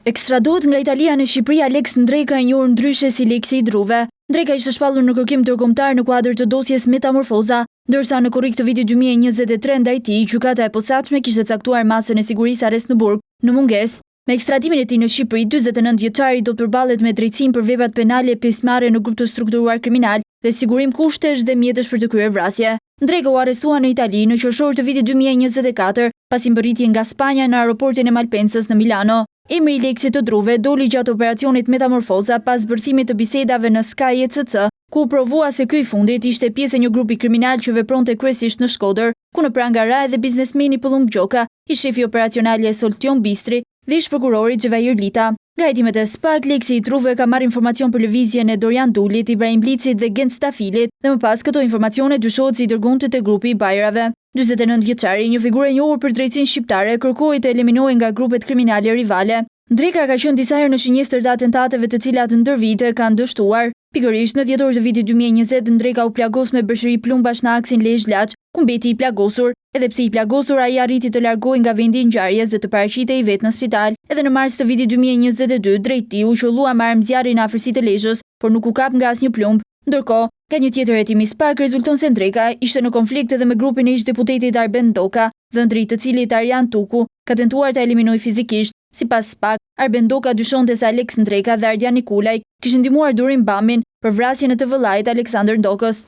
Ekstradohet nga Italia në Shqipëri Alex Ndreka, e njohur ndryshe si Leksi i Druve. Ndreka ishte shpallur në kërkim ndërkombëtar në kuadër të dosjes Metamorfoza, ndërsa në korrik të vitit 2023 ndaj tij, gjykata e posaçme kishte caktuar masën e sigurisë arrest në burg, në mungesë. Me ekstradimin e tij në Shqipëri, 49 vjeçari do të përballet me drejtësinë për veprat penale, pjesëmarrje në grup të strukturuar kriminal dhe sigurim kushtesh dhe mjetësh për të kryer vrasje. Ndreka u arrestua në Itali në qershor të vitit 2024, pasi mbërritje nga Spanja në aeroportin e Malpensës në Milano. Emri i Leksit të Druve doli gjatë operacionit Metamorfoza pas zbërthimit të bisedave në Sky ECC, ku u provua se ky i fundit ishte pjesë e një grupi kriminal që vepronte kryesisht në Shkodër, ku në pranë nga ra edhe biznesmeni Pëllumb Gjoka, i shefi operacional i Soltion Bistri dhe ish prokurori Xhevair Lita. Nga hetimet e SPAK, Leksi i Druve ka marrë informacion për lëvizjen e Dorian Dulit, Ibrahim Blicit dhe Gent Stafilit, dhe më pas këto informacione dyshohet si dërguntet e grupi i Bajrave. 49 vjeçari, një figurë e njohur për drejtsinë shqiptare, kërkoi të eliminohej nga grupet kriminale rivale. Ndreka ka qenë disa herë në shënjestër të atentateve të cilat ndër vite kanë dështuar. Pikërisht në dhjetor të vitit 2020, Ndreka u plagos me bërshëri plumbash në aksin Lezhë-Laç, ku mbeti i plagosur. Edhe pse i plagosur, ai arriti të largohej nga vendi i ngjarjes dhe të paraqitej vetë në spital. Edhe në mars të vitit 2022, drejt tij u qollua me armë zjarri në afërsitë të Lezhës, por nuk u kap nga asnjë plumb. Ndërkohë, nga një tjetër hetim i SPAK rezulton se Ndreka ishte në konflikt edhe me grupin e ish-deputetit Arben Doka, dhëndri i të cilit Arjan Tuku ka tentuar ta eliminojë fizikisht. Sipas SPAK, Arben Doka dyshonte se Alex Ndreka dhe Ardian Nikulaj kishin ndihmuar Durim Bamin për vrasjen e të vëllait Aleksandër Ndokës.